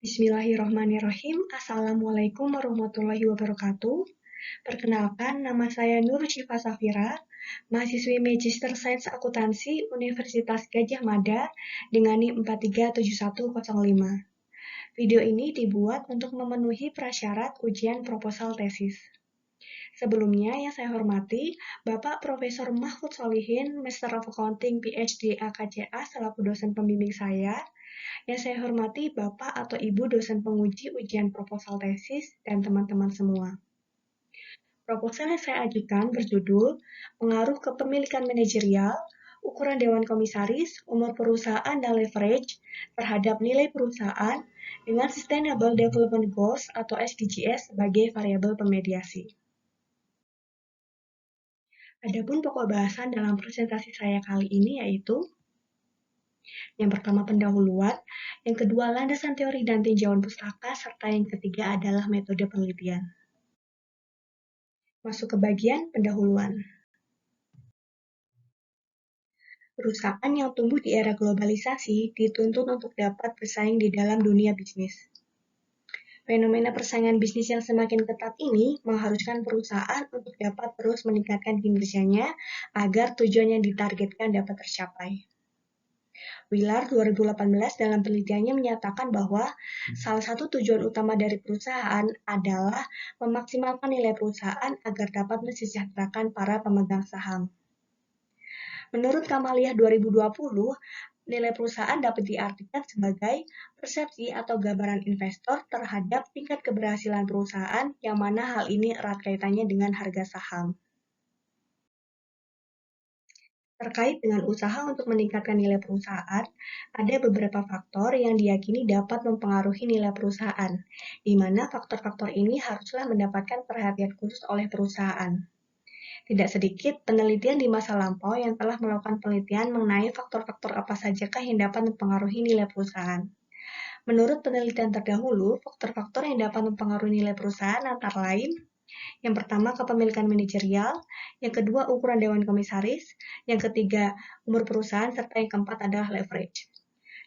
Bismillahirrahmanirrahim. Assalamualaikum warahmatullahi wabarakatuh. Perkenalkan, nama saya Nur Syifa Safira, mahasiswi Magister Sains Akuntansi Universitas Gadjah Mada dengan NIM 437105. Video ini dibuat untuk memenuhi prasyarat ujian proposal tesis. Sebelumnya, yang saya hormati, Bapak Profesor Mahfud Solihin, Master of Accounting PhD AKCA selaku dosen pembimbing saya. Yang saya hormati Bapak atau Ibu dosen penguji ujian proposal tesis dan teman-teman semua. Proposal yang saya ajukan berjudul Pengaruh Kepemilikan Manajerial, Ukuran Dewan Komisaris, Umur Perusahaan dan Leverage terhadap nilai perusahaan dengan Sustainable Development Goals atau SDGs sebagai variabel pemediasi. Adapun pokok bahasan dalam presentasi saya kali ini yaitu yang pertama pendahuluan, yang kedua landasan teori dan tinjauan pustaka, serta yang ketiga adalah metode penelitian. Masuk ke bagian pendahuluan. Perusahaan yang tumbuh di era globalisasi dituntut untuk dapat bersaing di dalam dunia bisnis. Fenomena persaingan bisnis yang semakin ketat ini mengharuskan perusahaan untuk dapat terus meningkatkan kinerjanya agar tujuan yang ditargetkan dapat tercapai. Willard 2018 dalam penelitiannya menyatakan bahwa salah satu tujuan utama dari perusahaan adalah memaksimalkan nilai perusahaan agar dapat mensejahterakan para pemegang saham. Menurut Kamaliah 2020, nilai perusahaan dapat diartikan sebagai persepsi atau gambaran investor terhadap tingkat keberhasilan perusahaan yang mana hal ini erat kaitannya dengan harga saham. Terkait dengan usaha untuk meningkatkan nilai perusahaan, ada beberapa faktor yang diyakini dapat mempengaruhi nilai perusahaan, di mana faktor-faktor ini haruslah mendapatkan perhatian khusus oleh perusahaan. Tidak sedikit penelitian di masa lampau yang telah melakukan penelitian mengenai faktor-faktor apa sajakah yang dapat mempengaruhi nilai perusahaan. Menurut penelitian terdahulu, faktor-faktor yang dapat mempengaruhi nilai perusahaan antara lain yang pertama, kepemilikan manajerial. Yang kedua, ukuran dewan komisaris. Yang ketiga, umur perusahaan. Serta yang keempat adalah leverage.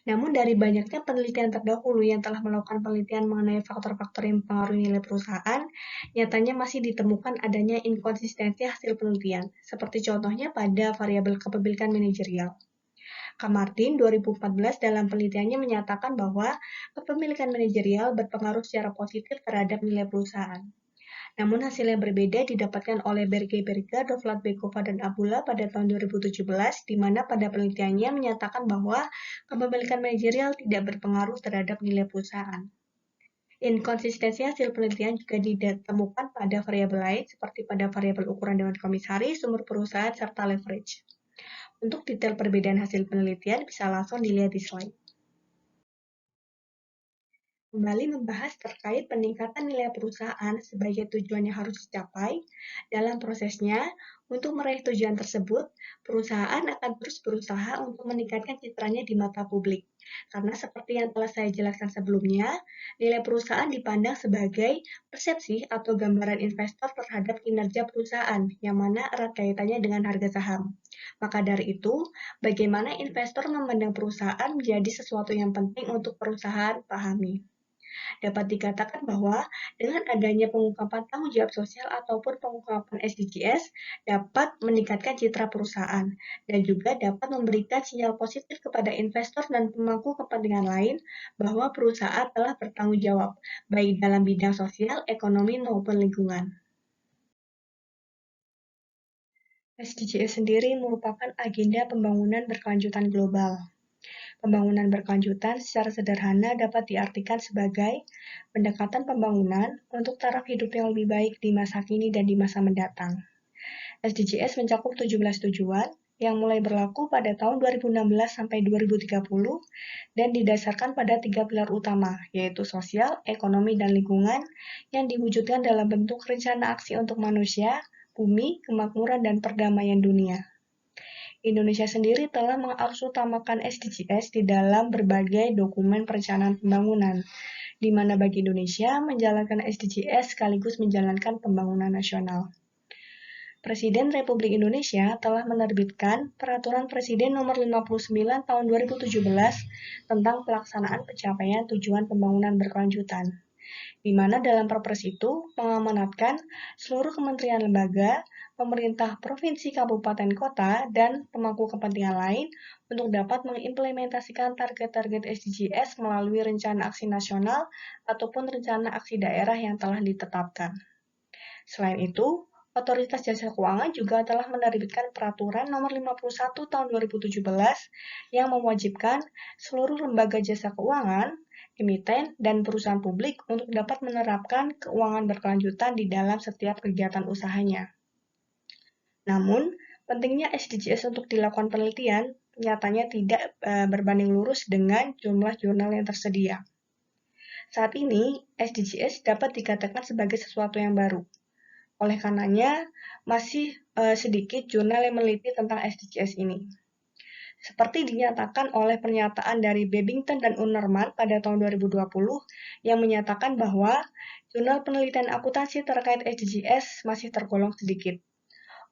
Namun, dari banyaknya penelitian terdahulu yang telah melakukan penelitian mengenai faktor-faktor yang mempengaruhi nilai perusahaan, nyatanya masih ditemukan adanya inkonsistensi hasil penelitian, seperti contohnya pada variabel kepemilikan manajerial. Kamartin 2014 dalam penelitiannya menyatakan bahwa kepemilikan manajerial berpengaruh secara positif terhadap nilai perusahaan. Namun hasil yang berbeda didapatkan oleh Berger, Dovlat Bekova, dan Abula pada tahun 2017, di mana pada penelitiannya menyatakan bahwa kepemilikan manajerial tidak berpengaruh terhadap nilai perusahaan. Inkonsistensi hasil penelitian juga ditemukan pada variabel lain, seperti pada variabel ukuran dewan komisaris, umur perusahaan, serta leverage. Untuk detail perbedaan hasil penelitian bisa langsung dilihat di slide. Kembali membahas terkait peningkatan nilai perusahaan sebagai tujuan yang harus dicapai. Dalam prosesnya, untuk meraih tujuan tersebut, perusahaan akan terus berusaha untuk meningkatkan citranya di mata publik. Karena seperti yang telah saya jelaskan sebelumnya, nilai perusahaan dipandang sebagai persepsi atau gambaran investor terhadap kinerja perusahaan, yang mana erat kaitannya dengan harga saham. Maka dari itu, bagaimana investor memandang perusahaan menjadi sesuatu yang penting untuk perusahaan pahami. Dapat dikatakan bahwa dengan adanya pengungkapan tanggung jawab sosial ataupun pengungkapan SDGs dapat meningkatkan citra perusahaan dan juga dapat memberikan sinyal positif kepada investor dan pemangku kepentingan lain bahwa perusahaan telah bertanggung jawab baik dalam bidang sosial, ekonomi maupun lingkungan. SDGs sendiri merupakan agenda pembangunan berkelanjutan global. Pembangunan berkelanjutan secara sederhana dapat diartikan sebagai pendekatan pembangunan untuk taraf hidup yang lebih baik di masa kini dan di masa mendatang. SDGs mencakup 17 tujuan yang mulai berlaku pada tahun 2016 sampai 2030 dan didasarkan pada 3 pilar utama, yaitu sosial, ekonomi, dan lingkungan yang diwujudkan dalam bentuk rencana aksi untuk manusia, bumi, kemakmuran, dan perdamaian dunia. Indonesia sendiri telah mengarusutamakan SDGs di dalam berbagai dokumen perencanaan pembangunan, di mana bagi Indonesia menjalankan SDGs sekaligus menjalankan pembangunan nasional. Presiden Republik Indonesia telah menerbitkan Peraturan Presiden Nomor 59 Tahun 2017 tentang pelaksanaan pencapaian tujuan pembangunan berkelanjutan, di mana dalam Perpres itu mengamanatkan seluruh kementerian lembaga, pemerintah provinsi, kabupaten, kota, dan pemangku kepentingan lain untuk dapat mengimplementasikan target-target SDGs melalui rencana aksi nasional ataupun rencana aksi daerah yang telah ditetapkan. Selain itu, Otoritas Jasa Keuangan juga telah menerbitkan Peraturan Nomor 51 Tahun 2017 yang mewajibkan seluruh lembaga jasa keuangan, emiten, dan perusahaan publik untuk dapat menerapkan keuangan berkelanjutan di dalam setiap kegiatan usahanya. Namun, pentingnya SDGs untuk dilakukan penelitian nyatanya tidak berbanding lurus dengan jumlah jurnal yang tersedia. Saat ini, SDGs dapat dikatakan sebagai sesuatu yang baru. Oleh karenanya, masih sedikit jurnal yang meneliti tentang SDGs ini. Seperti dinyatakan oleh pernyataan dari Babington dan Unnerman pada tahun 2020 yang menyatakan bahwa jurnal penelitian akuntansi terkait SDGs masih tergolong sedikit.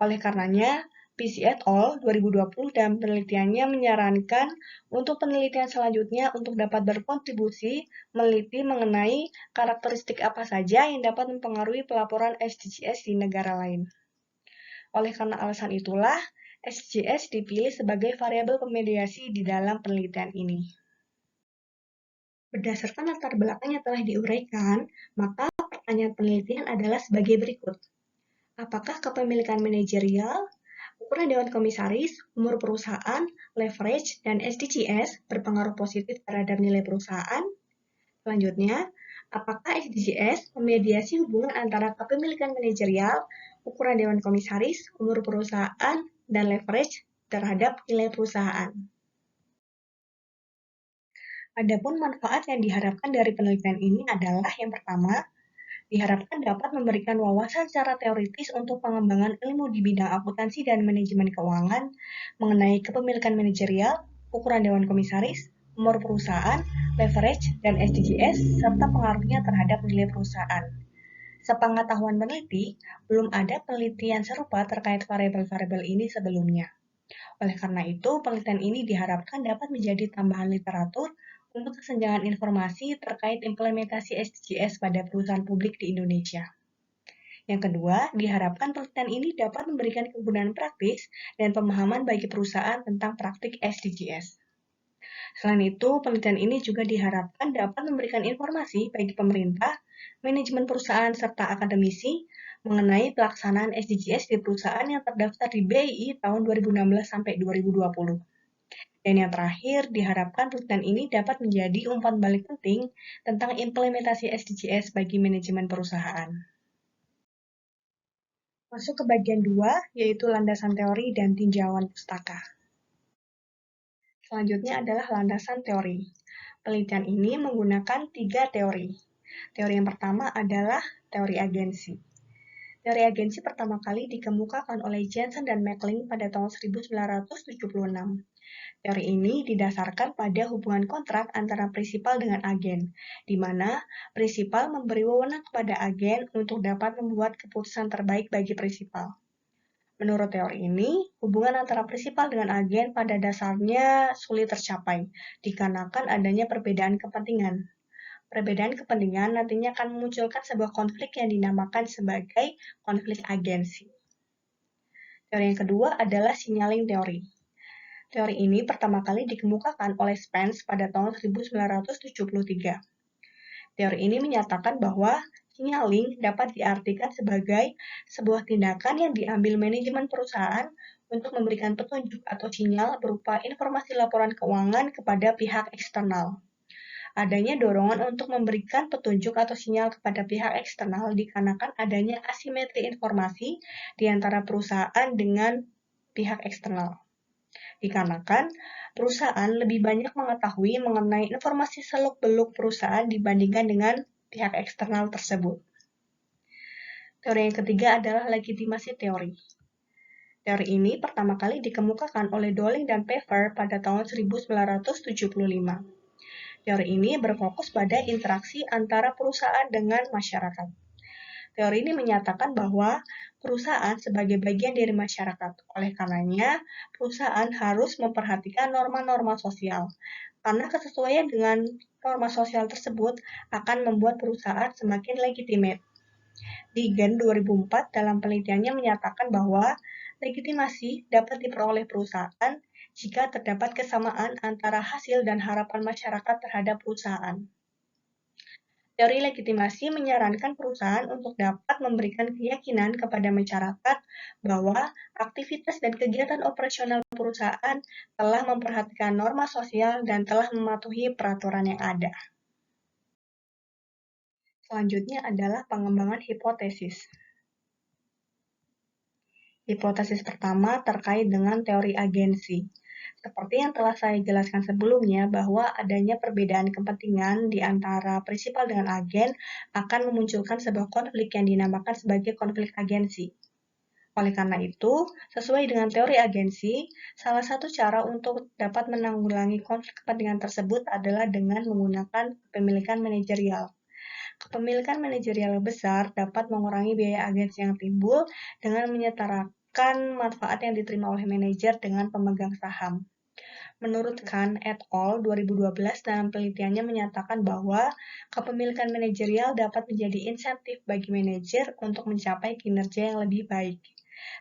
Oleh karenanya, PC et al. 2020 dan penelitiannya menyarankan untuk penelitian selanjutnya untuk dapat berkontribusi meneliti mengenai karakteristik apa saja yang dapat mempengaruhi pelaporan SDGs di negara lain. Oleh karena alasan itulah, SDGs dipilih sebagai variabel pemediasi di dalam penelitian ini. Berdasarkan latar belakang yang telah diuraikan, maka pertanyaan penelitian adalah sebagai berikut. Apakah kepemilikan manajerial, ukuran Dewan Komisaris, umur perusahaan, leverage, dan SDGs berpengaruh positif terhadap nilai perusahaan? Selanjutnya, apakah SDGs memediasi hubungan antara kepemilikan manajerial, ukuran Dewan Komisaris, umur perusahaan, dan leverage terhadap nilai perusahaan? Adapun manfaat yang diharapkan dari penelitian ini adalah yang pertama, diharapkan dapat memberikan wawasan secara teoritis untuk pengembangan ilmu di bidang akuntansi dan manajemen keuangan mengenai kepemilikan manajerial, ukuran Dewan Komisaris, umur perusahaan, leverage, dan SDGs, serta pengaruhnya terhadap nilai perusahaan. Sepengetahuan peneliti, belum ada penelitian serupa terkait variabel-variabel ini sebelumnya. Oleh karena itu, penelitian ini diharapkan dapat menjadi tambahan literatur untuk kesenjangan informasi terkait implementasi SDGs pada perusahaan publik di Indonesia. Yang kedua, diharapkan penelitian ini dapat memberikan kegunaan praktis dan pemahaman bagi perusahaan tentang praktik SDGs. Selain itu, penelitian ini juga diharapkan dapat memberikan informasi bagi pemerintah, manajemen perusahaan, serta akademisi mengenai pelaksanaan SDGs di perusahaan yang terdaftar di BII tahun 2016 sampai 2020. Dan yang terakhir, diharapkan penelitian ini dapat menjadi umpan balik penting tentang implementasi SDGs bagi manajemen perusahaan. Masuk ke bagian 2, yaitu landasan teori dan tinjauan pustaka. Selanjutnya adalah landasan teori. Penelitian ini menggunakan 3 teori. Teori yang pertama adalah teori agensi. Teori agensi pertama kali dikemukakan oleh Jensen dan Mackling pada tahun 1976. Teori ini didasarkan pada hubungan kontrak antara prinsipal dengan agen, di mana prinsipal memberi wewenang kepada agen untuk dapat membuat keputusan terbaik bagi prinsipal. Menurut teori ini, hubungan antara prinsipal dengan agen pada dasarnya sulit tercapai, dikarenakan adanya perbedaan kepentingan. Perbedaan kepentingan nantinya akan memunculkan sebuah konflik yang dinamakan sebagai konflik agensi. Teori yang kedua adalah signaling teori. Teori ini pertama kali dikemukakan oleh Spence pada tahun 1973. Teori ini menyatakan bahwa signaling dapat diartikan sebagai sebuah tindakan yang diambil manajemen perusahaan untuk memberikan petunjuk atau sinyal berupa informasi laporan keuangan kepada pihak eksternal. Adanya dorongan untuk memberikan petunjuk atau sinyal kepada pihak eksternal dikarenakan adanya asimetri informasi di antara perusahaan dengan pihak eksternal. Dikarenakan perusahaan lebih banyak mengetahui mengenai informasi seluk-beluk perusahaan dibandingkan dengan pihak eksternal tersebut. Teori yang ketiga adalah legitimasi teori. Teori ini pertama kali dikemukakan oleh Dowling dan Pfeffer pada tahun 1975. Teori ini berfokus pada interaksi antara perusahaan dengan masyarakat. Teori ini menyatakan bahwa perusahaan sebagai bagian dari masyarakat. Oleh karenanya, perusahaan harus memperhatikan norma-norma sosial, karena kesesuaian dengan norma sosial tersebut akan membuat perusahaan semakin legitimate. Deegan 2004 dalam penelitiannya menyatakan bahwa legitimasi dapat diperoleh perusahaan jika terdapat kesamaan antara hasil dan harapan masyarakat terhadap perusahaan. Teori legitimasi menyarankan perusahaan untuk dapat memberikan keyakinan kepada masyarakat bahwa aktivitas dan kegiatan operasional perusahaan telah memperhatikan norma sosial dan telah mematuhi peraturan yang ada. Selanjutnya adalah pengembangan hipotesis. Hipotesis pertama terkait dengan teori agensi. Seperti yang telah saya jelaskan sebelumnya, bahwa adanya perbedaan kepentingan di antara prinsipal dengan agen akan memunculkan sebuah konflik yang dinamakan sebagai konflik agensi. Oleh karena itu, sesuai dengan teori agensi, salah satu cara untuk dapat menanggulangi konflik kepentingan tersebut adalah dengan menggunakan kepemilikan manajerial. Kepemilikan manajerial besar dapat mengurangi biaya agensi yang timbul dengan menyetarakan manfaat yang diterima oleh manajer dengan pemegang saham. Menurut Khan et al. 2012 dalam penelitiannya menyatakan bahwa kepemilikan manajerial dapat menjadi insentif bagi manajer untuk mencapai kinerja yang lebih baik.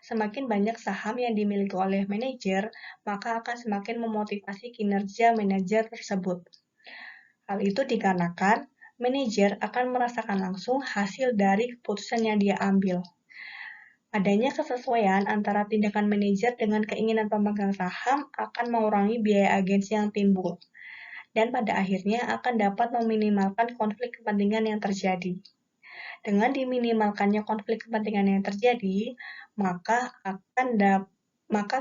Semakin banyak saham yang dimiliki oleh manajer, maka akan semakin memotivasi kinerja manajer tersebut. Hal itu dikarenakan manajer akan merasakan langsung hasil dari keputusan yang dia ambil. Adanya kesesuaian antara tindakan manajer dengan keinginan pemegang saham akan mengurangi biaya agensi yang timbul, dan pada akhirnya akan dapat meminimalkan konflik kepentingan yang terjadi. Dengan diminimalkannya konflik kepentingan yang terjadi, maka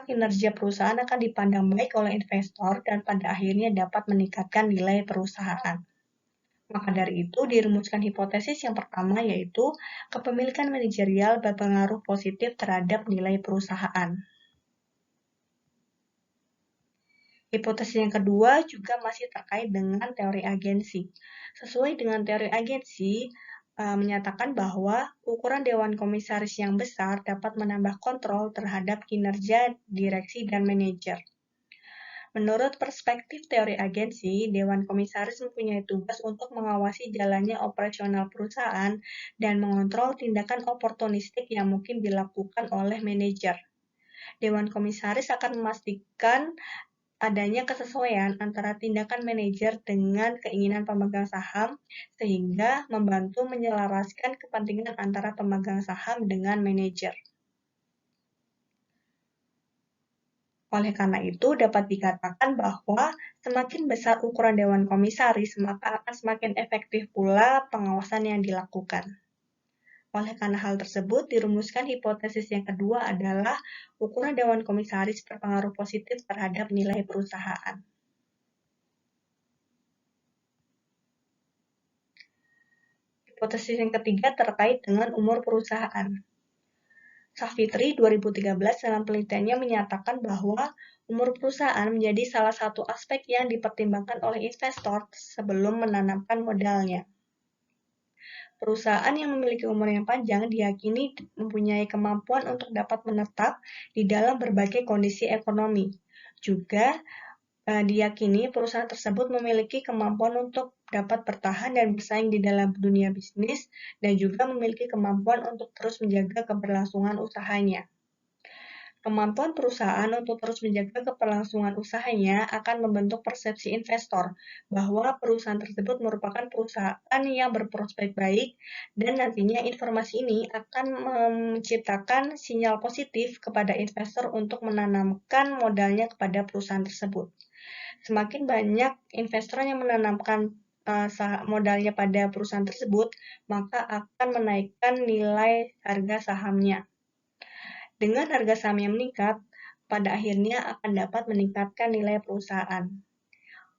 kinerja perusahaan akan dipandang baik oleh investor dan pada akhirnya dapat meningkatkan nilai perusahaan. Maka dari itu, dirumuskan hipotesis yang pertama, yaitu kepemilikan manajerial berpengaruh positif terhadap nilai perusahaan. Hipotesis yang kedua juga masih terkait dengan teori agensi. Sesuai dengan teori agensi, menyatakan bahwa ukuran dewan komisaris yang besar dapat menambah kontrol terhadap kinerja direksi dan manajer. Menurut perspektif teori agensi, Dewan Komisaris mempunyai tugas untuk mengawasi jalannya operasional perusahaan dan mengontrol tindakan oportunistik yang mungkin dilakukan oleh manajer. Dewan Komisaris akan memastikan adanya kesesuaian antara tindakan manajer dengan keinginan pemegang saham, sehingga membantu menyelaraskan kepentingan antara pemegang saham dengan manajer. Oleh karena itu, dapat dikatakan bahwa semakin besar ukuran Dewan Komisaris, maka akan semakin efektif pula pengawasan yang dilakukan. Oleh karena hal tersebut, dirumuskan hipotesis yang kedua adalah ukuran Dewan Komisaris berpengaruh positif terhadap nilai perusahaan. Hipotesis yang ketiga terkait dengan umur perusahaan. Savitri 2013 dalam penelitiannya menyatakan bahwa umur perusahaan menjadi salah satu aspek yang dipertimbangkan oleh investor sebelum menanamkan modalnya. Perusahaan yang memiliki umur yang panjang diyakini mempunyai kemampuan untuk dapat menetap di dalam berbagai kondisi ekonomi. Juga diyakini perusahaan tersebut memiliki kemampuan untuk dapat bertahan dan bersaing di dalam dunia bisnis dan juga memiliki kemampuan untuk terus menjaga keberlangsungan usahanya. Kemampuan perusahaan untuk terus menjaga keberlangsungan usahanya akan membentuk persepsi investor bahwa perusahaan tersebut merupakan perusahaan yang berprospek baik dan nantinya informasi ini akan menciptakan sinyal positif kepada investor untuk menanamkan modalnya kepada perusahaan tersebut. Semakin banyak investor yang menanamkan modalnya pada perusahaan tersebut, maka akan menaikkan nilai harga sahamnya. Dengan harga saham yang meningkat, pada akhirnya akan dapat meningkatkan nilai perusahaan.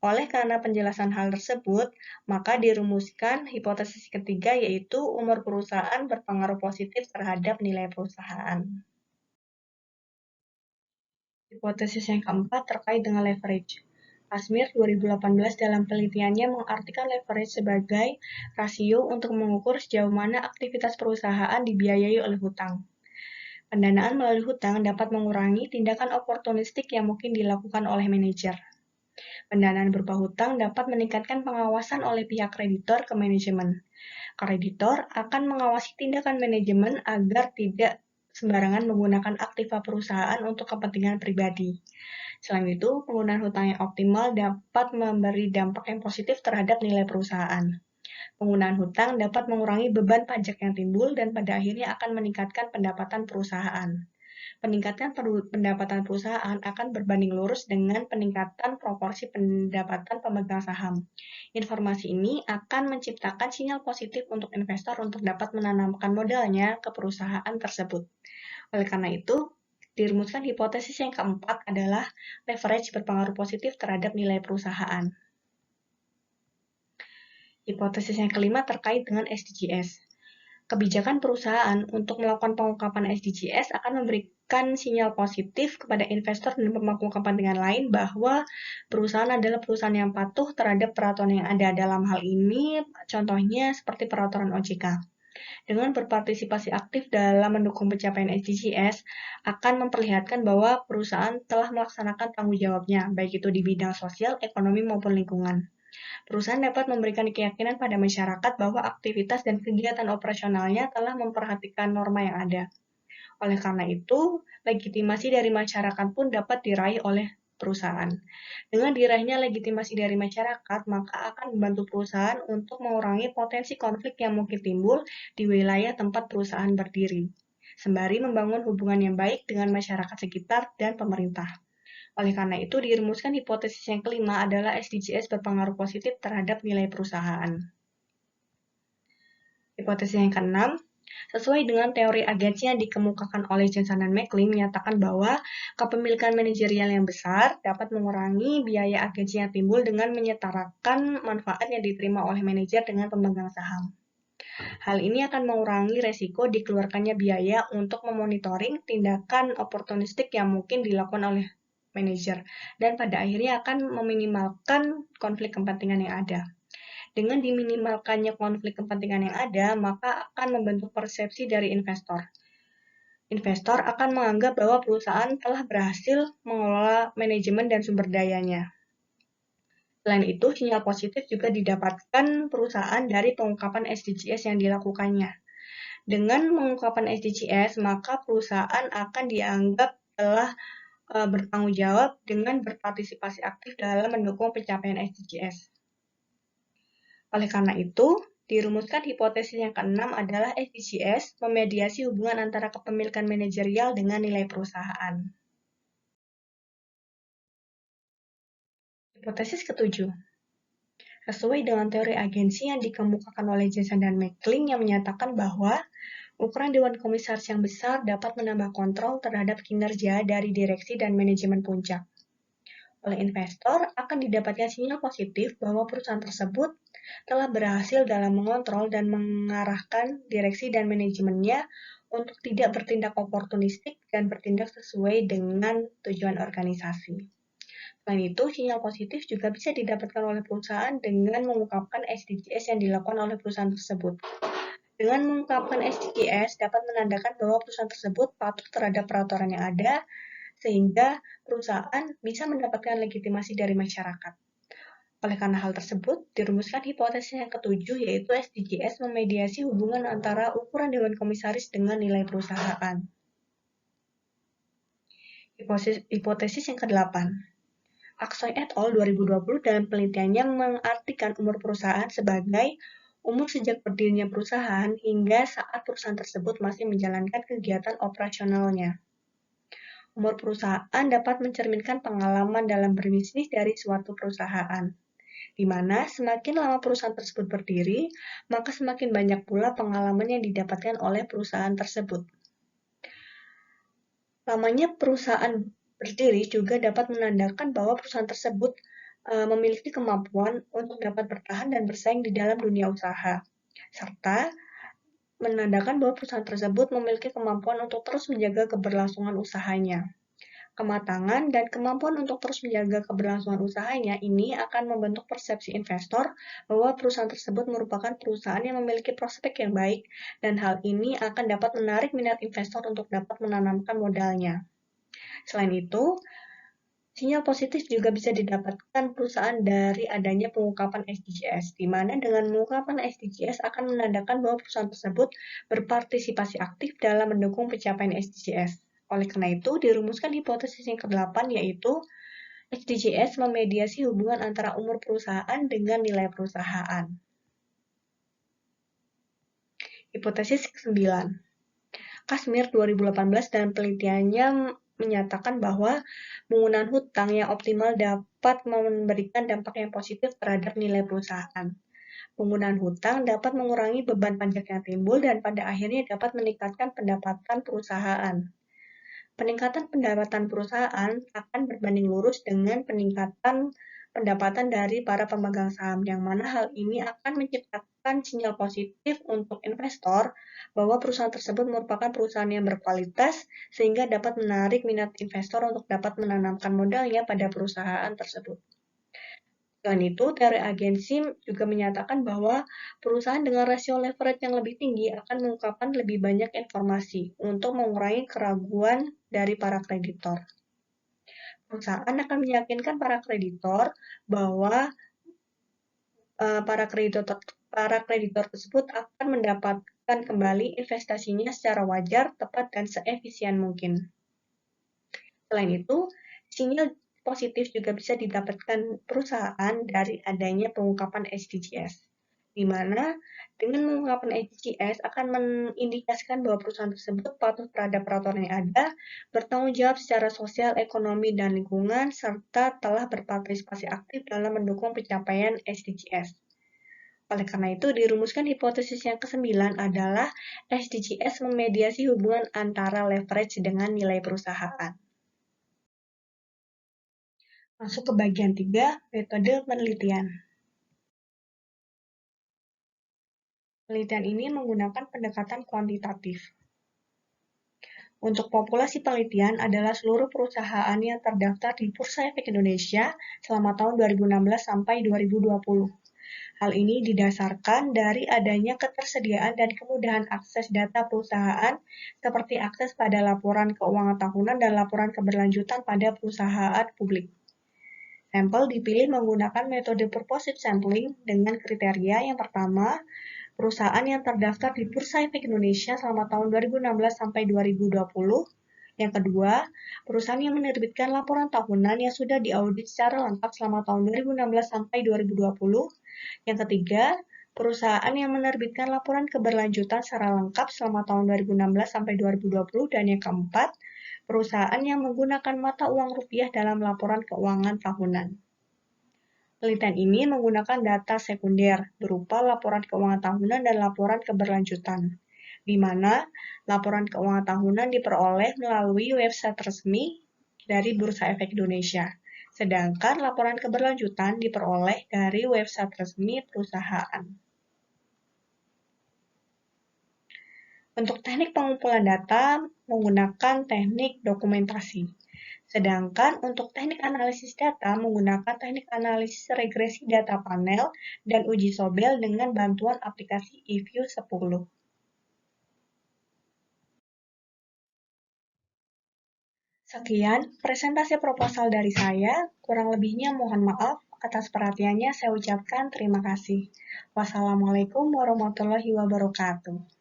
Oleh karena penjelasan hal tersebut, maka dirumuskan hipotesis ketiga, yaitu umur perusahaan berpengaruh positif terhadap nilai perusahaan. Hipotesis yang keempat terkait dengan leverage. Asmir 2018 dalam penelitiannya mengartikan leverage sebagai rasio untuk mengukur sejauh mana aktivitas perusahaan dibiayai oleh hutang. Pendanaan melalui hutang dapat mengurangi tindakan oportunistik yang mungkin dilakukan oleh manajer. Pendanaan berupa hutang dapat meningkatkan pengawasan oleh pihak kreditor ke manajemen. Kreditor akan mengawasi tindakan manajemen agar tidak sembarangan menggunakan aktiva perusahaan untuk kepentingan pribadi. Selain itu, penggunaan hutang yang optimal dapat memberi dampak yang positif terhadap nilai perusahaan. Penggunaan hutang dapat mengurangi beban pajak yang timbul dan pada akhirnya akan meningkatkan pendapatan perusahaan. Peningkatan pendapatan perusahaan akan berbanding lurus dengan peningkatan proporsi pendapatan pemegang saham. Informasi ini akan menciptakan sinyal positif untuk investor untuk dapat menanamkan modalnya ke perusahaan tersebut. Oleh karena itu, dirumuskan hipotesis yang keempat adalah leverage berpengaruh positif terhadap nilai perusahaan. Hipotesis yang kelima terkait dengan SDGs. Kebijakan perusahaan untuk melakukan pengungkapan SDGs akan memberikan sinyal positif kepada investor dan pemangku kepentingan lain bahwa perusahaan adalah perusahaan yang patuh terhadap peraturan yang ada. Dalam hal ini, contohnya seperti peraturan OJK. Dengan berpartisipasi aktif dalam mendukung pencapaian SDGs, akan memperlihatkan bahwa perusahaan telah melaksanakan tanggung jawabnya, baik itu di bidang sosial, ekonomi, maupun lingkungan. Perusahaan dapat memberikan keyakinan pada masyarakat bahwa aktivitas dan kegiatan operasionalnya telah memperhatikan norma yang ada. Oleh karena itu, legitimasi dari masyarakat pun dapat diraih oleh perusahaan. Dengan diraihnya legitimasi dari masyarakat, maka akan membantu perusahaan untuk mengurangi potensi konflik yang mungkin timbul di wilayah tempat perusahaan berdiri, sembari membangun hubungan yang baik dengan masyarakat sekitar dan pemerintah. Oleh karena itu, dirumuskan hipotesis yang kelima adalah SDGs berpengaruh positif terhadap nilai perusahaan. Hipotesis yang keenam, sesuai dengan teori agensi yang dikemukakan oleh Jensen dan McLean menyatakan bahwa kepemilikan manajerial yang besar dapat mengurangi biaya agensi yang timbul dengan menyetarakan manfaat yang diterima oleh manajer dengan pemegang saham. Hal ini akan mengurangi resiko dikeluarkannya biaya untuk memonitoring tindakan oportunistik yang mungkin dilakukan oleh manajer dan pada akhirnya akan meminimalkan konflik kepentingan yang ada. Dengan diminimalkannya konflik kepentingan yang ada, maka akan membentuk persepsi dari investor. Investor akan menganggap bahwa perusahaan telah berhasil mengelola manajemen dan sumber dayanya. Selain itu, sinyal positif juga didapatkan perusahaan dari pengungkapan SDGs yang dilakukannya. Dengan pengungkapan SDGs, maka perusahaan akan dianggap telah bertanggung jawab dengan berpartisipasi aktif dalam mendukung pencapaian SDGs. Oleh karena itu, dirumuskan hipotesis yang keenam adalah SDGs memediasi hubungan antara kepemilikan manajerial dengan nilai perusahaan. Hipotesis ketujuh. Sesuai dengan teori agensi yang dikemukakan oleh Jensen dan McLean yang menyatakan bahwa ukuran Dewan Komisaris yang besar dapat menambah kontrol terhadap kinerja dari direksi dan manajemen puncak. Oleh investor akan didapatkan sinyal positif bahwa perusahaan tersebut telah berhasil dalam mengontrol dan mengarahkan direksi dan manajemennya untuk tidak bertindak oportunistik dan bertindak sesuai dengan tujuan organisasi. Selain itu, sinyal positif juga bisa didapatkan oleh perusahaan dengan mengungkapkan SDGs yang dilakukan oleh perusahaan tersebut. Dengan mengungkapkan SDGs dapat menandakan bahwa perusahaan tersebut patuh terhadap peraturan yang ada, sehingga perusahaan bisa mendapatkan legitimasi dari masyarakat. Oleh karena hal tersebut, dirumuskan hipotesis yang ketujuh yaitu SDGs memediasi hubungan antara ukuran Dewan Komisaris dengan nilai perusahaan. Hipotesis yang kedelapan. Aksoy et al. 2020 dalam penelitiannya mengartikan umur perusahaan sebagai umur sejak berdirinya perusahaan hingga saat perusahaan tersebut masih menjalankan kegiatan operasionalnya. Umur perusahaan dapat mencerminkan pengalaman dalam berbisnis dari suatu perusahaan, di mana semakin lama perusahaan tersebut berdiri, maka semakin banyak pula pengalaman yang didapatkan oleh perusahaan tersebut. Lamanya perusahaan berdiri juga dapat menandakan bahwa perusahaan tersebut memiliki kemampuan untuk dapat bertahan dan bersaing di dalam dunia usaha, serta menandakan bahwa perusahaan tersebut memiliki kemampuan untuk terus menjaga keberlangsungan usahanya. Kematangan dan kemampuan untuk terus menjaga keberlangsungan usahanya ini akan membentuk persepsi investor bahwa perusahaan tersebut merupakan perusahaan yang memiliki prospek yang baik, dan hal ini akan dapat menarik minat investor untuk dapat menanamkan modalnya. Selain itu, sinyal positif juga bisa didapatkan perusahaan dari adanya pengungkapan SDGs, di mana dengan pengungkapan SDGs akan menandakan bahwa perusahaan tersebut berpartisipasi aktif dalam mendukung pencapaian SDGs. Oleh karena itu, dirumuskan hipotesis yang ke-8, yaitu SDGs memediasi hubungan antara umur perusahaan dengan nilai perusahaan. Hipotesis ke-9. Kashmir 2018 dan penelitiannya menyatakan bahwa penggunaan hutang yang optimal dapat memberikan dampak yang positif terhadap nilai perusahaan. Penggunaan hutang dapat mengurangi beban pajak yang timbul dan pada akhirnya dapat meningkatkan pendapatan perusahaan. Peningkatan pendapatan perusahaan akan berbanding lurus dengan peningkatan pendapatan dari para pemegang saham, yang mana hal ini akan menciptakan sinyal positif untuk investor bahwa perusahaan tersebut merupakan perusahaan yang berkualitas, sehingga dapat menarik minat investor untuk dapat menanamkan modalnya pada perusahaan tersebut. Selain itu, teori agensi juga menyatakan bahwa perusahaan dengan rasio leverage yang lebih tinggi akan mengungkapkan lebih banyak informasi untuk mengurangi keraguan dari para kreditor. Perusahaan akan meyakinkan para kreditor bahwa para kreditor tersebut akan mendapatkan kembali investasinya secara wajar, tepat, dan seefisien mungkin. Selain itu, sinyal positif juga bisa didapatkan perusahaan dari adanya pengungkapan SDGs, di mana dengan pengungkapan SDGs akan mengindikasikan bahwa perusahaan tersebut patuh terhadap peraturan yang ada, bertanggung jawab secara sosial, ekonomi, dan lingkungan, serta telah berpartisipasi aktif dalam mendukung pencapaian SDGs. Oleh karena itu, dirumuskan hipotesis yang ke-9 adalah SDGs memediasi hubungan antara leverage dengan nilai perusahaan. Masuk ke bagian 3, metode penelitian. Penelitian ini menggunakan pendekatan kuantitatif. Untuk populasi penelitian adalah seluruh perusahaan yang terdaftar di Bursa Efek Indonesia selama tahun 2016 sampai 2020. Hal ini didasarkan dari adanya ketersediaan dan kemudahan akses data perusahaan seperti akses pada laporan keuangan tahunan dan laporan keberlanjutan pada perusahaan publik. Sampel dipilih menggunakan metode purposive sampling dengan kriteria yang pertama, perusahaan yang terdaftar di Bursa Efek Indonesia selama tahun 2016 sampai 2020. Yang kedua, perusahaan yang menerbitkan laporan tahunan yang sudah diaudit secara lengkap selama tahun 2016 sampai 2020. Yang ketiga, perusahaan yang menerbitkan laporan keberlanjutan secara lengkap selama tahun 2016 sampai 2020. Dan yang keempat, perusahaan yang menggunakan mata uang rupiah dalam laporan keuangan tahunan. Penelitian ini menggunakan data sekunder berupa laporan keuangan tahunan dan laporan keberlanjutan, di mana laporan keuangan tahunan diperoleh melalui website resmi dari Bursa Efek Indonesia, sedangkan laporan keberlanjutan diperoleh dari website resmi perusahaan. Untuk teknik pengumpulan data menggunakan teknik dokumentasi. Sedangkan untuk teknik analisis data menggunakan teknik analisis regresi data panel dan uji sobel dengan bantuan aplikasi eView 10. Sekian presentasi proposal dari saya, kurang lebihnya mohon maaf. Atas perhatiannya saya ucapkan terima kasih. Wassalamualaikum warahmatullahi wabarakatuh.